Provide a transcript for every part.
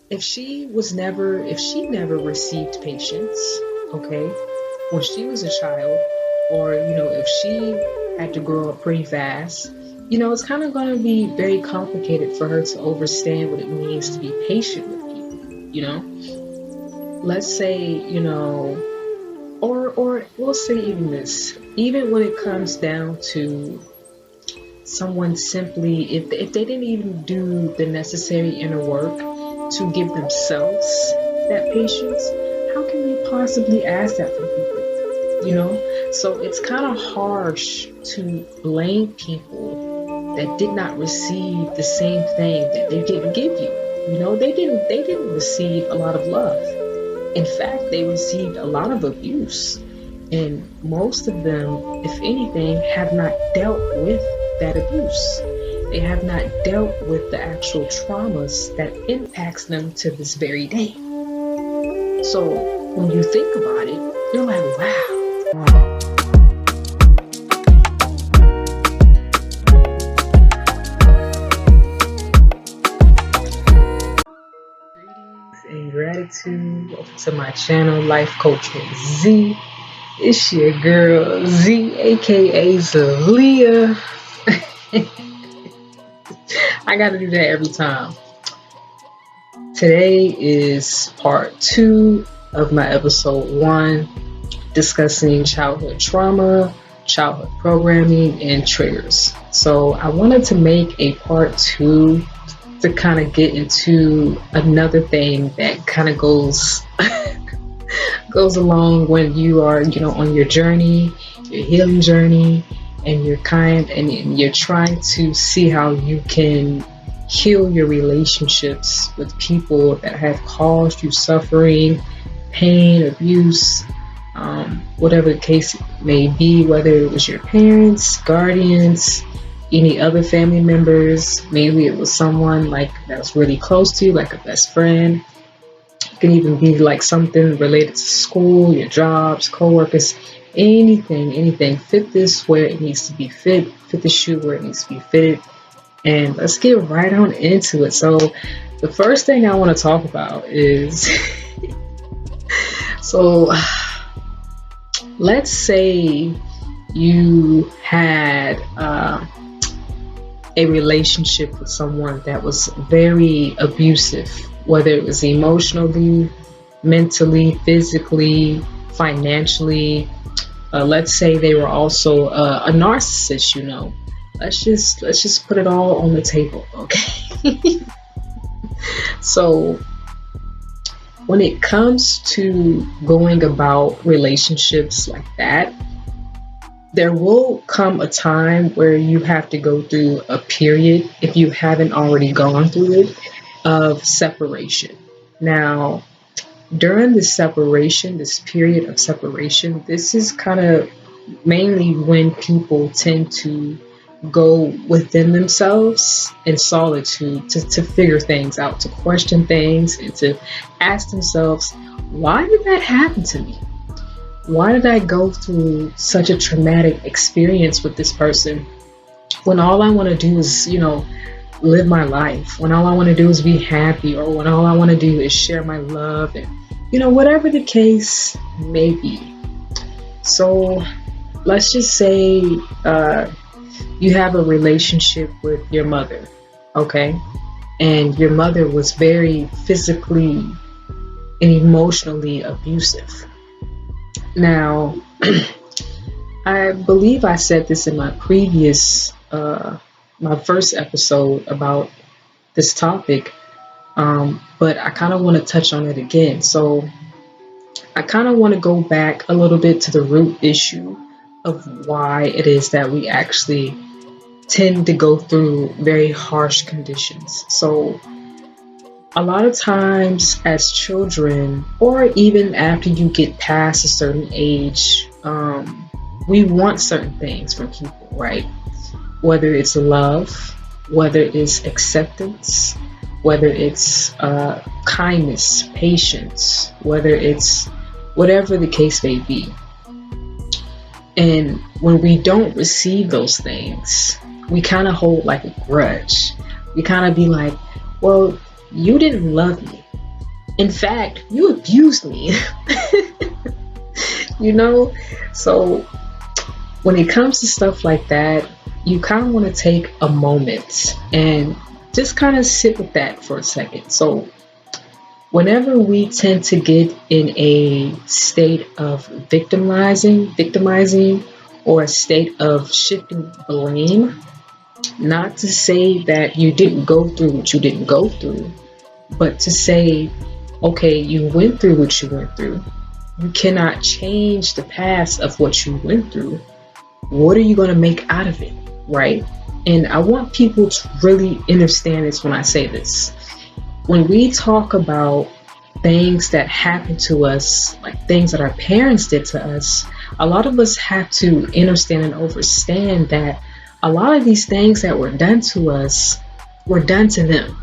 if she never received patience, okay, when she was a child, or if she had to grow up pretty fast, it's kind of going to be very complicated for her to understand what it means to be patient with people. Let's say, or we'll say even this, even when it comes down to someone simply, if they didn't even do the necessary inner work to give themselves that patience, how can we possibly ask that from people? So it's kind of harsh to blame people that did not receive the same thing that they didn't give you. They didn't receive a lot of love. In fact, they received a lot of abuse. And most of them, if anything, have not dealt with that abuse. They have not dealt with the actual traumas that impacts them to this very day. So when you think about it, you're like, wow. Greetings and gratitude. Welcome to my channel, Life Coach with Z. It's your girl Z, aka Zalia. I gotta do that every time. Today is part 2 of my episode 1, discussing childhood trauma, childhood programming, and triggers. So I wanted to make a part 2 to kind of get into another thing that kind of goes along when you are, on your journey, your healing journey, and you're trying to see how you can heal your relationships with people that have caused you suffering, pain, abuse, whatever the case may be, whether it was your parents, guardians, any other family members. Maybe it was someone like that's really close to you, like a best friend. It can even be like something related to school, your jobs, co-workers, anything. Fit this where it needs to be fit the shoe where it needs to be fitted. And let's get right on into it. So the first thing I want to talk about is so let's say you had a relationship with someone that was very abusive, whether it was emotionally, mentally, physically, financially. Let's say they were also a narcissist. Let's just put it all on the table, okay? So when it comes to going about relationships like that, there will come a time where you have to go through a period, if you haven't already gone through it, of separation. Now, during this period of separation, this is kind of mainly when people tend to go within themselves in solitude to figure things out, to question things, and to ask themselves, why did that happen to me? Why did I go through such a traumatic experience with this person when all I want to do is, live my life, when all I want to do is be happy, or when all I want to do is share my love, and, whatever the case may be. So let's just say you have a relationship with your mother, okay? And your mother was very physically and emotionally abusive. Now, I believe I said this in my previous, my first episode about this topic, but I kind of want to touch on it again. So I kind of want to go back a little bit to the root issue of why it is that we actually tend to go through very harsh conditions. So a lot of times as children, or even after you get past a certain age, we want certain things from people, right? Whether it's love, whether it's acceptance, whether it's kindness, patience, whether it's whatever the case may be. And when we don't receive those things, we kind of hold like a grudge. We kind of be like, well, you didn't love me. In fact, you abused me. you know? So when it comes to stuff like that, you kind of want to take a moment and just kind of sit with that for a second. So whenever we tend to get in a state of victimizing, or a state of shifting blame, not to say that you didn't go through what you didn't go through, but to say, okay, you went through what you went through. You cannot change the past of what you went through. What are you going to make out of it, right? And I want people to really understand this when I say this. When we talk about things that happen to us, like things that our parents did to us, a lot of us have to understand and understand that a lot of these things that were done to us were done to them.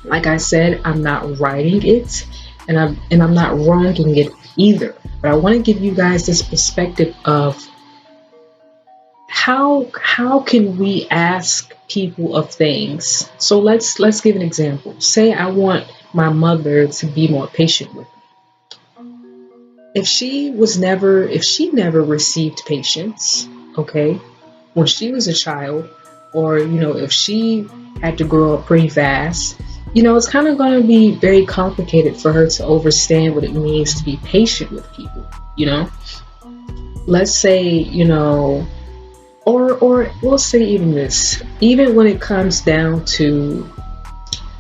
Like I said, I'm not writing it, and I'm not wronging it either. But I want to give you guys this perspective of how can we ask people of things. So let's give an example. Say I want my mother to be more patient with me. If she never received patience, okay, when she was a child, or if she had to grow up pretty fast, it's kind of going to be very complicated for her to understand what it means to be patient with people. Let's say, or we'll say even this, even when it comes down to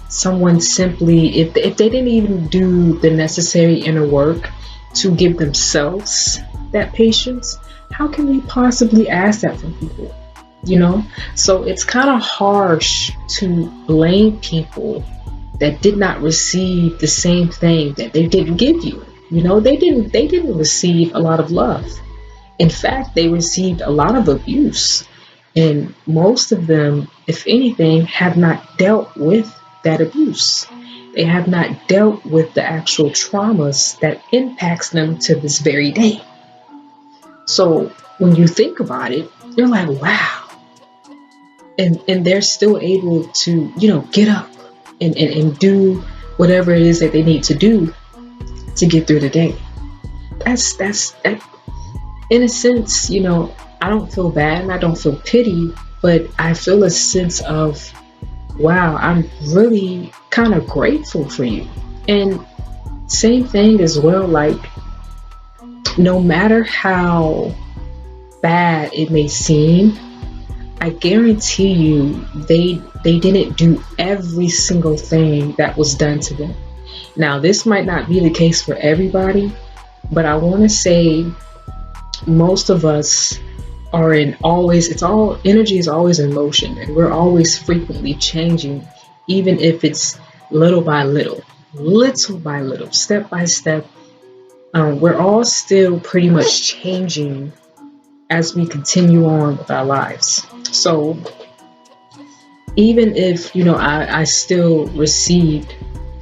someone simply, if they didn't even do the necessary inner work to give themselves that patience, how can we possibly ask that from people? So it's kind of harsh to blame people that did not receive the same thing that they didn't give you. They didn't receive a lot of love. In fact, they received a lot of abuse, and most of them, if anything, have not dealt with that abuse. They have not dealt with the actual traumas that impacts them to this very day. So when you think about it, you're like, wow. And they're still able to, get up and do whatever it is that they need to do to get through the day. That's in a sense, I don't feel bad and I don't feel pity, but I feel a sense of, wow, I'm really kind of grateful for you. And same thing as well, like, no matter how bad it may seem, I guarantee you they didn't do every single thing that was done to them. Now, this might not be the case for everybody, but I want to say most of us are energy is always in motion, and we're always frequently changing, even if it's little by little, step by step. We're all still pretty much changing as we continue on with our lives. So even if I still received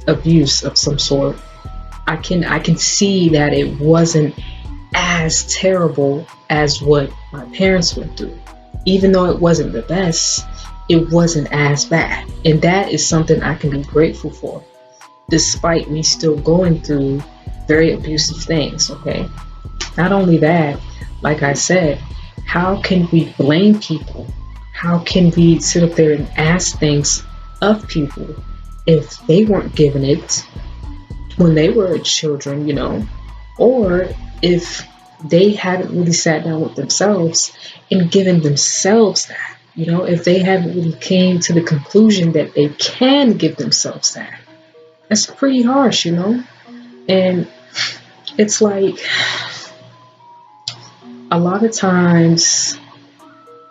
abuse of some sort, I can see that it wasn't as terrible as what my parents went through. Even though it wasn't the best, it wasn't as bad. And that is something I can be grateful for, despite me still going through very abusive things, okay? Not only that, like I said, how can we blame people? How can we sit up there and ask things of people if they weren't given it when they were children, or if they haven't really sat down with themselves and given themselves that, if they haven't really came to the conclusion that they can give themselves that. That's pretty harsh, and it's like a lot of times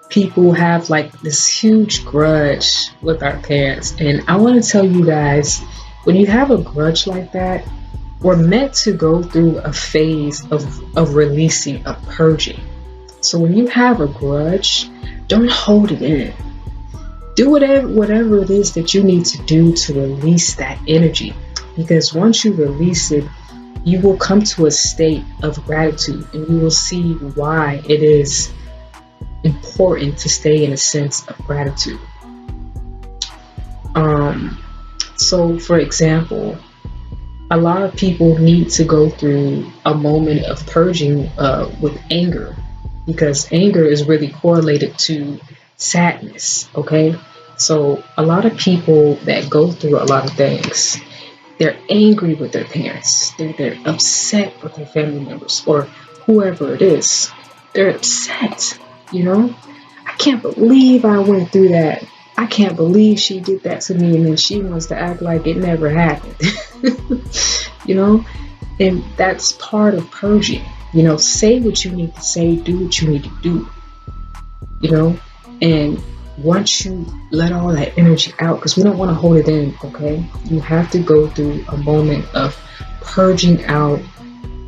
people have like this huge grudge with our parents, and I want to tell you guys, when you have a grudge like that, we're meant to go through a phase of releasing, of purging. So when you have a grudge, don't hold it in. Do whatever it is that you need to do to release that energy, because once you release it, you will come to a state of gratitude, and you will see why it is important to stay in a sense of gratitude. So for example, A lot of people need to go through a moment of purging with anger, because anger is really correlated to sadness. Okay, so a lot of people that go through a lot of things, they're angry with their parents, they're upset with their family members or whoever it is. They're upset, you know. I can't believe I went through that. I can't believe she did that to me, and then she wants to act like it never happened. You know, and that's part of purging. You know, say what you need to say, do what you need to do, you know, and once you let all that energy out, because we don't want to hold it in, okay, you have to go through a moment of purging out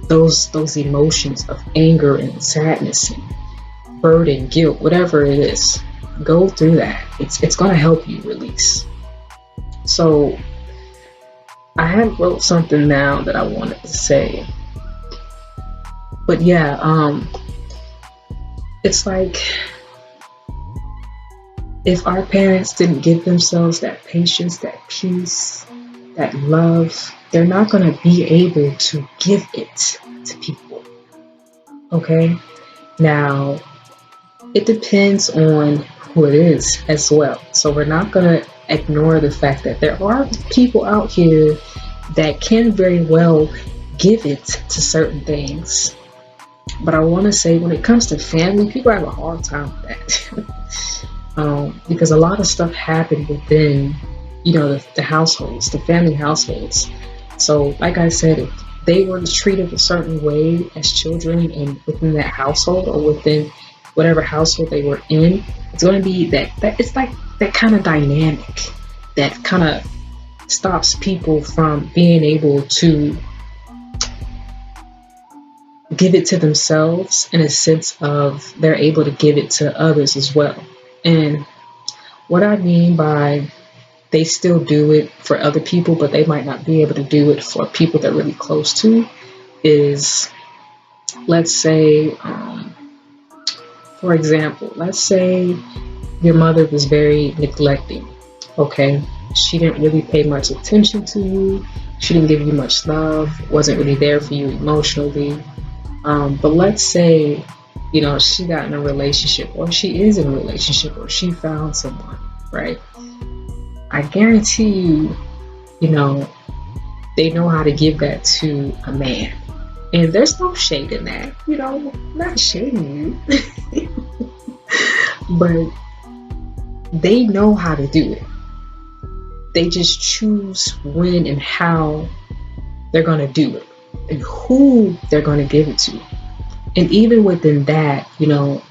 those emotions of anger and sadness and burden, guilt, whatever it is. Go through that. It's going to help you release. So I had wrote something down that I wanted to say, but yeah, it's like if our parents didn't give themselves that patience, that peace, that love, they're not going to be able to give it to people. Okay? Now, it depends on who it is as well. So we're not going to ignore the fact that there are people out here that can very well give it to certain things. But I want to say when it comes to family, people have a hard time with that. Because a lot of stuff happened within, you know, the households, the family households. So like I said, if they were treated a certain way as children and within that household or within whatever household they were in, it's going to be that it's like that kind of dynamic that kind of stops people from being able to give it to themselves in a sense of they're able to give it to others as well. And what I mean by they still do it for other people, but they might not be able to do it for people they're really close to is, let's say, for example, let's say your mother was very neglecting, okay? She didn't really pay much attention to you. She didn't give you much love, wasn't really there for you emotionally. But let's say, you know, she got in a relationship or she is in a relationship or she found someone, right? I guarantee you, you know, they know how to give that to a man. And there's no shade in that, you know, not shading you. But they know how to do it. They just choose when and how they're going to do it and who they're going to give it to. And even within that, you know,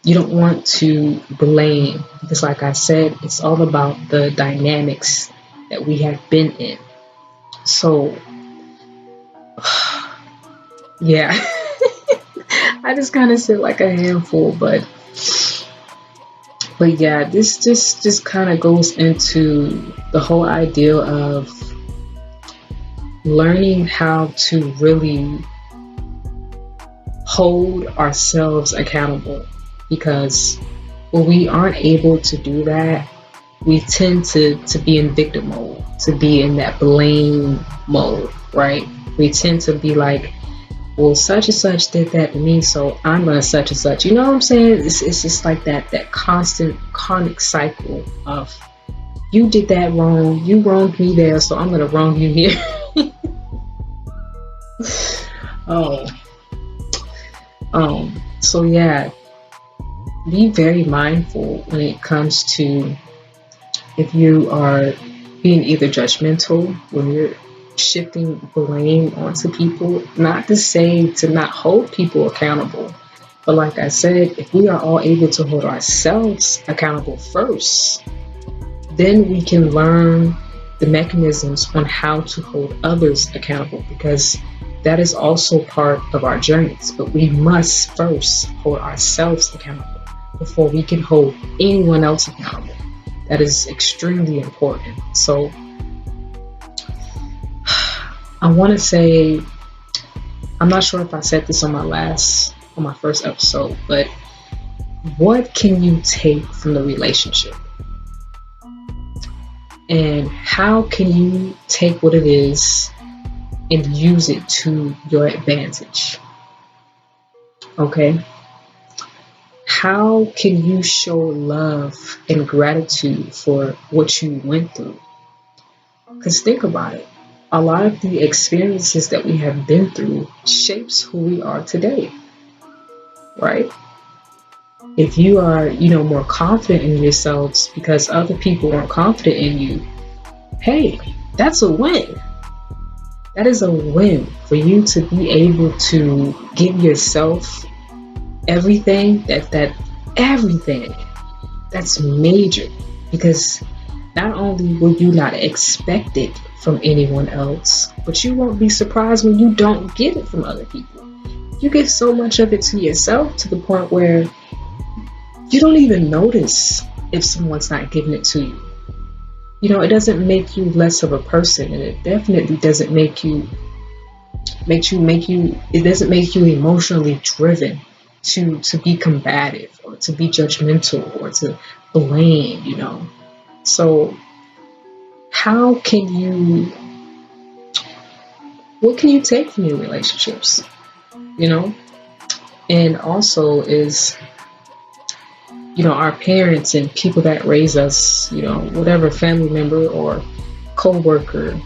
you don't want to blame, because like I said, it's all about the dynamics that we have been in. So yeah, I just kind of said like a handful, but yeah, this just kind of goes into the whole idea of learning how to really hold ourselves accountable, because when we aren't able to do that, we tend to be in victim mode, to be in that blame mode, right? We tend to be like, well, such and such did that to me, so I'm gonna such and such. You know what I'm saying? It's just like that constant chronic cycle of you did that wrong, you wronged me there, so I'm gonna wrong you here. Oh, so yeah, be very mindful when it comes to if you are being either judgmental, when you're shifting blame onto people. Not to say to not hold people accountable, but like I said, if we are all able to hold ourselves accountable first, then we can learn the mechanisms on how to hold others accountable, because that is also part of our journeys. But we must first hold ourselves accountable before we can hold anyone else accountable. That is extremely important. So I want to say, I'm not sure if I said this on my first episode, but what can you take from the relationship? And how can you take what it is and use it to your advantage. Okay? How can you show love and gratitude for what you went through? Because think about it. A lot of the experiences that we have been through shapes who we are today, right? If you are, more confident in yourselves because other people aren't confident in you, hey, that's a win. That is a win for you to be able to give yourself everything everything. That's major, because not only will you not expect it from anyone else, but you won't be surprised when you don't get it from other people. You give so much of it to yourself to the point where you don't even notice if someone's not giving it to you. It doesn't make you less of a person, and it definitely doesn't make you it doesn't make you emotionally driven to be combative or to be judgmental or to blame. So how can you what can you take from your relationships? And also is our parents and people that raise us, whatever family member or co-worker,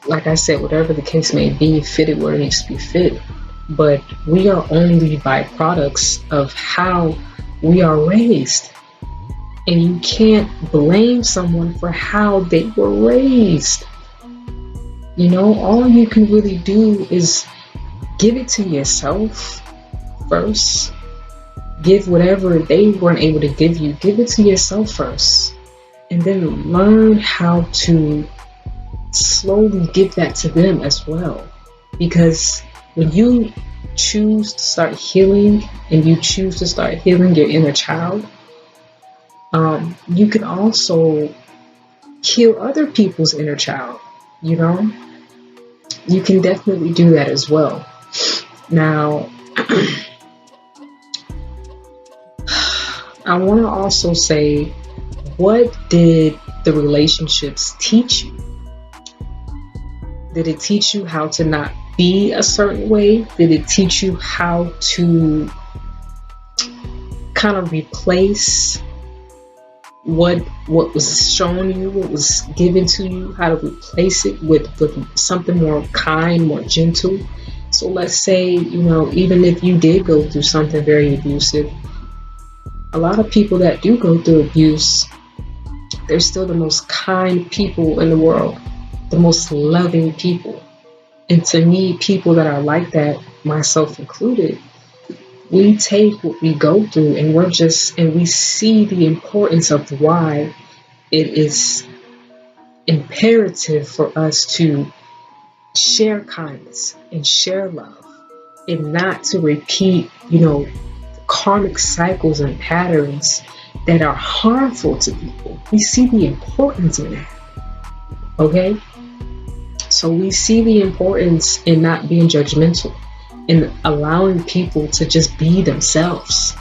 like I said, whatever the case may be, fit it where it needs to be fit. But we are only byproducts of how we are raised. And you can't blame someone for how they were raised. All you can really do is give it to yourself first. Give whatever they weren't able to give you, give it to yourself first. And then learn how to slowly give that to them as well. Because when you choose to start healing and you choose to start healing your inner child, you can also heal other people's inner child. You can definitely do that as well. Now, I want to also say, what did the relationships teach you? Did it teach you how to not be a certain way? Did it teach you how to kind of replace what was shown you, what was given to you, how to replace it with something more kind, more gentle? So let's say, even if you did go through something very abusive, a lot of people that do go through abuse, they're still the most kind people in the world, the most loving people. And to me, people that are like that, myself included, we take what we go through and we see the importance of why it is imperative for us to share kindness and share love, and not to repeat, karmic cycles and patterns that are harmful to people. We see the importance in that. Okay? So we see the importance in not being judgmental and allowing people to just be themselves.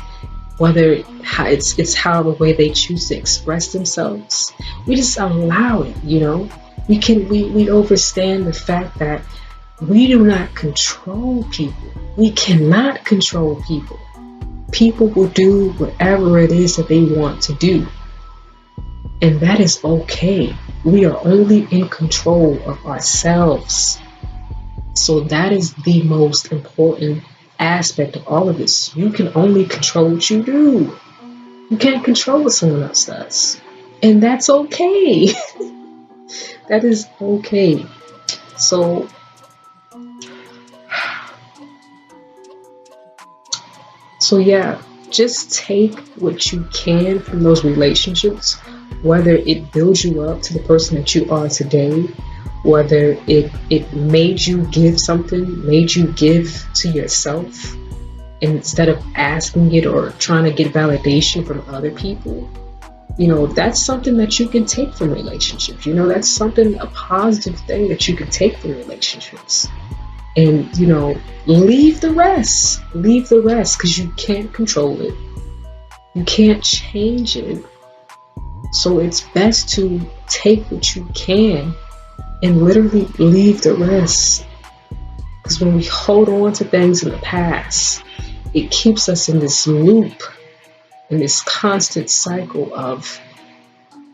Whether it's how the way they choose to express themselves, we just allow it. We understand the fact that we do not control people. We cannot control people. People will do whatever it is that they want to do. And that is okay. We are only in control of ourselves. So that is the most important aspect of all of this. You can only control what you do. You can't control what someone else does. And that's okay. That is okay. So yeah, just take what you can from those relationships, whether it builds you up to the person that you are today, whether it made you give something, made you give to yourself instead of asking it or trying to get validation from other people. That's something that you can take from relationships. That's a positive thing that you can take from relationships. And, leave the rest. Leave the rest, because you can't control it. You can't change it. So it's best to take what you can and literally leave the rest. Because when we hold on to things in the past, it keeps us in this loop, in this constant cycle of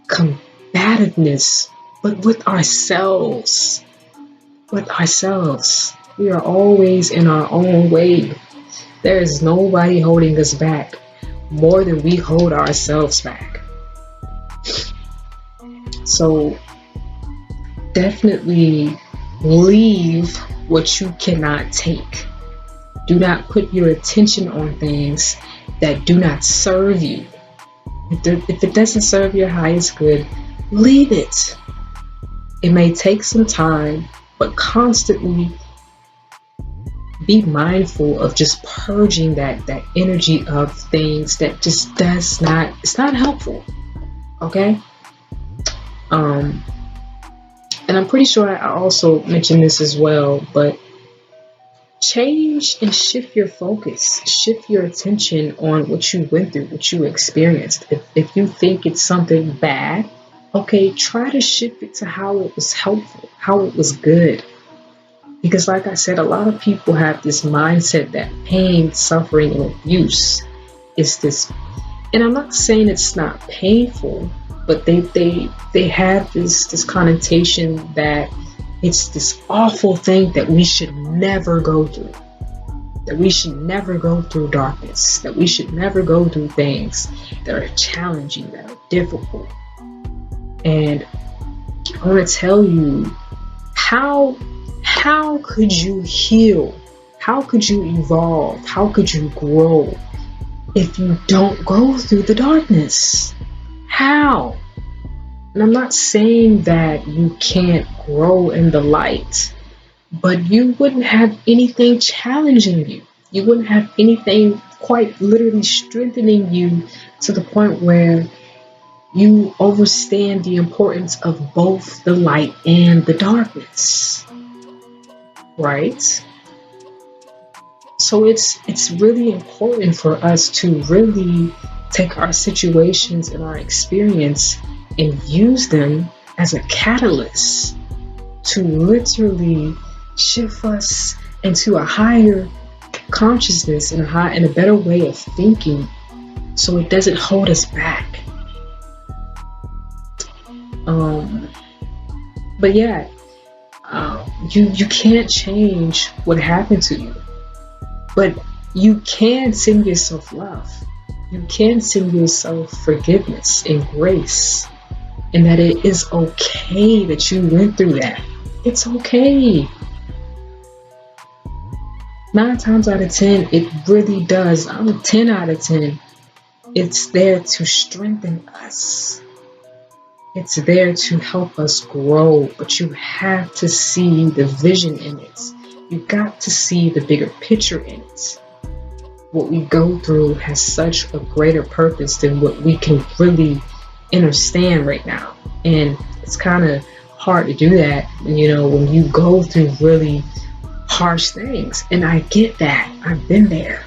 combativeness, but with ourselves. With ourselves. We are always in our own way. There is nobody holding us back more than we hold ourselves back. So definitely leave what you cannot take. Do not put your attention on things that do not serve you. If it doesn't serve your highest good, leave it. It may take some time, but constantly be mindful of just purging that energy of things that just it's not helpful. Okay? And I'm pretty sure I also mentioned this as well, but change and shift your focus, shift your attention on what you went through, what you experienced. If you think it's something bad, okay, try to shift it to how it was helpful, how it was good. Because like I said, a lot of people have this mindset that pain, suffering, and abuse is this, and I'm not saying it's not painful, but they have this connotation that it's this awful thing that we should never go through. That we should never go through darkness. That we should never go through things that are challenging, that are difficult. And I want to tell you, how could you heal? How could you evolve? How could you grow if you don't go through the darkness? How? And I'm not saying that you can't grow in the light, but you wouldn't have anything challenging you. You wouldn't have anything quite literally strengthening you to the point where you understand the importance of both the light and the darkness. Right? So it's really important for us to really take our situations and our experience and use them as a catalyst to literally shift us into a higher consciousness and a better way of thinking, so it doesn't hold us back. But yeah, you can't change what happened to you, but you can send yourself love. You can send yourself forgiveness and grace, and that it is okay that you went through that. It's okay. 9 times out of 10, it really does. I'm a 10 out of 10. It's there to strengthen us. It's there to help us grow, but you have to see the vision in it. You got to see the bigger picture in it. What we go through has such a greater purpose than what we can really understand right now. And it's kind of hard to do that, when you go through really harsh things. And I get that. I've been there.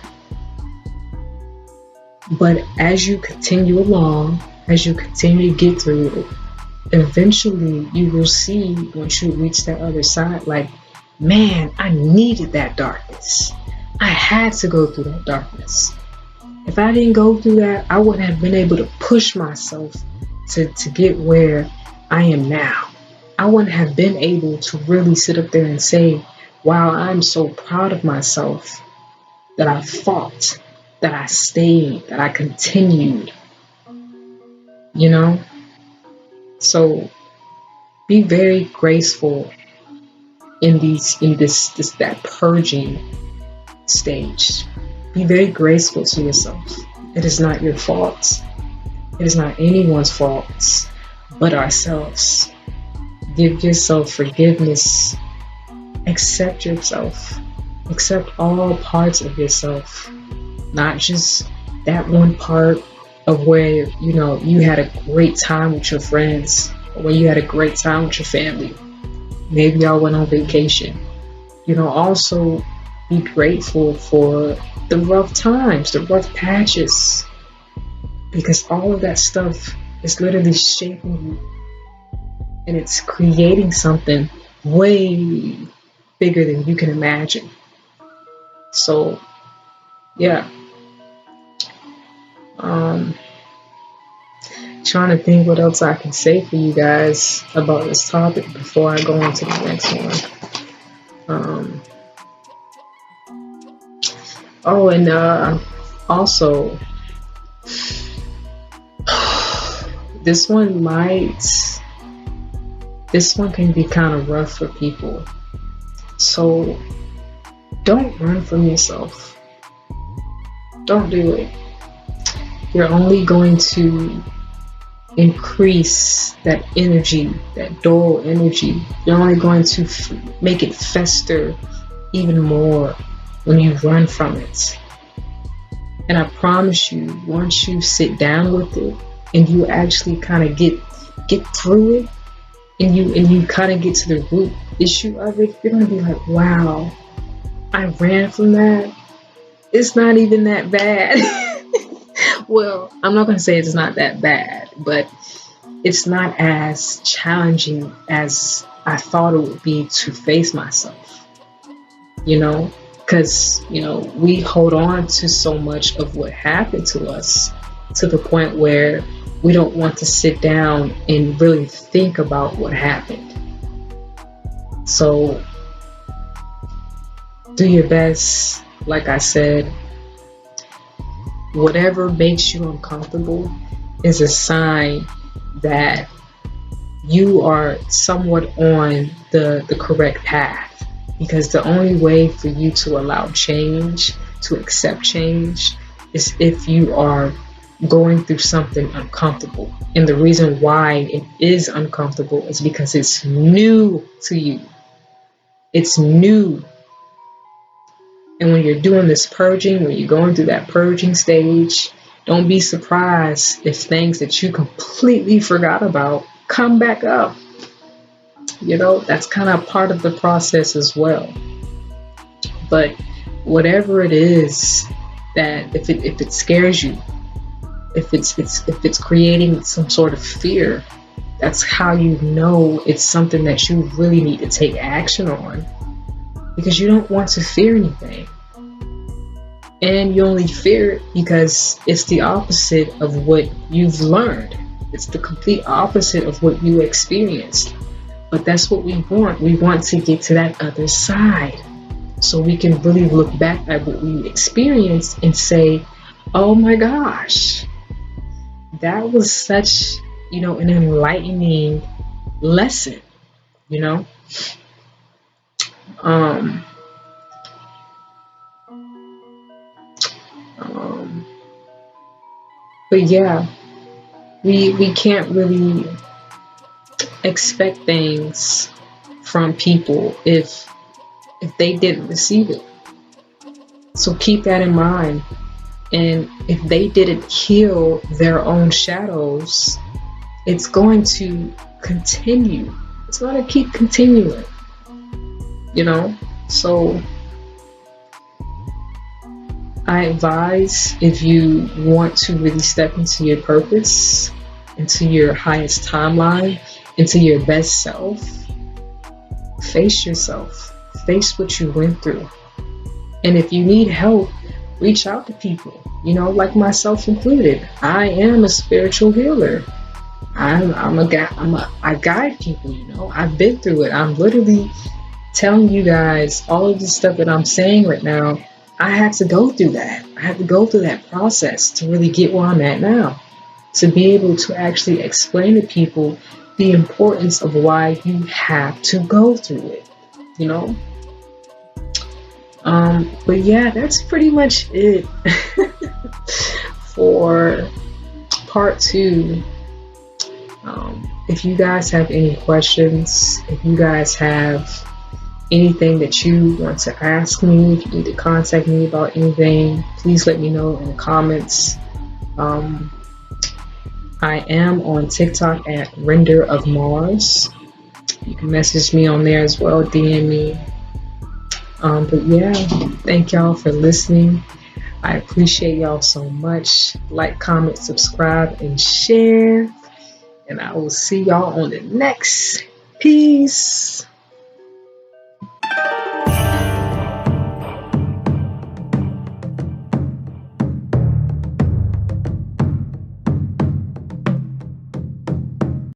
But as you continue along, as you continue to get through it, eventually you will see, once you reach that other side, like, man, I needed that darkness. I had to go through that darkness. If I didn't go through that, I wouldn't have been able to push myself to get where I am now. I wouldn't have been able to really sit up there and say, wow, I'm so proud of myself that I fought, that I stayed, that I continued. So be very graceful in that purging stage. Be very graceful to yourself. It is not your fault. It is not anyone's fault but ourselves. Give yourself forgiveness. Accept yourself. Accept all parts of yourself, not just that one part of where you had a great time with your friends, or where you had a great time with your family. Maybe y'all went on vacation. Also be grateful for the rough times, the rough patches, because all of that stuff is literally shaping you. and it's creating something way bigger than you can imagine. So, yeah, um, trying to think what else I can say for you guys about this topic before I go on to the next one. Um, oh, and also, this one might, this one can be kind of rough for people. So don't run from yourself. Don't do it. You're only going to increase that energy, that dull energy. You're only going to make it fester even more when you run from it. And I promise you, once you sit down with it and you actually kind of get through it, and you kind of get to the root issue of it, you're gonna be like, wow, I ran from that. It's not even that bad. Well, I'm not gonna say it's not that bad, but it's not as challenging as I thought it would be to face myself, you know, because, you know, we hold on to so much of what happened to us to the point where we don't want to sit down and really think about what happened. So do your best. Like I said, whatever makes you uncomfortable is a sign that you are somewhat on the correct path. Because the only way for you to allow change, to accept change, is if you are going through something uncomfortable. And the reason why it is uncomfortable is because it's new to you. It's new. And when you're doing this purging, when you're going through that purging stage, don't be surprised if things that you completely forgot about come back up. You know, that's kind of part of the process as well. But whatever it is, that if it scares you, if it's creating some sort of fear, that's how you know it's something that you really need to take action on. Because you don't want to fear anything. And you only fear it because it's the opposite of what you've learned. It's the complete opposite of what you experienced. But that's what we want. We want to get to that other side, so we can really look back at what we experienced and say, oh my gosh, that was such, you know, an enlightening lesson, you know? But yeah, we can't really expect things from people if they didn't receive it. So keep that in mind. And if they didn't heal their own shadows, it's going to continue. It's going to keep continuing, you know? So I advise, if you want to really step into your purpose, into your highest timeline, into your best self, face yourself. Face what you went through. And if you need help, reach out to people, you know, like myself included. I am a spiritual healer. I guide people, you know. I've been through it. I'm literally telling you guys all of the stuff that I'm saying right now. I had to go through that. I had to go through that process to really get where I'm at now. To be able to actually explain to people the importance of why you have to go through it, you know. But yeah, that's pretty much it for part 2. If you guys have any questions, if you guys have anything that you want to ask me, if you need to contact me about anything, please let me know in the comments. I am on TikTok at Render of Mars. You can message me on there as well, DM me. But yeah, thank y'all for listening. I appreciate y'all so much. Like, comment, subscribe, and share. And I will see y'all on the next. Peace.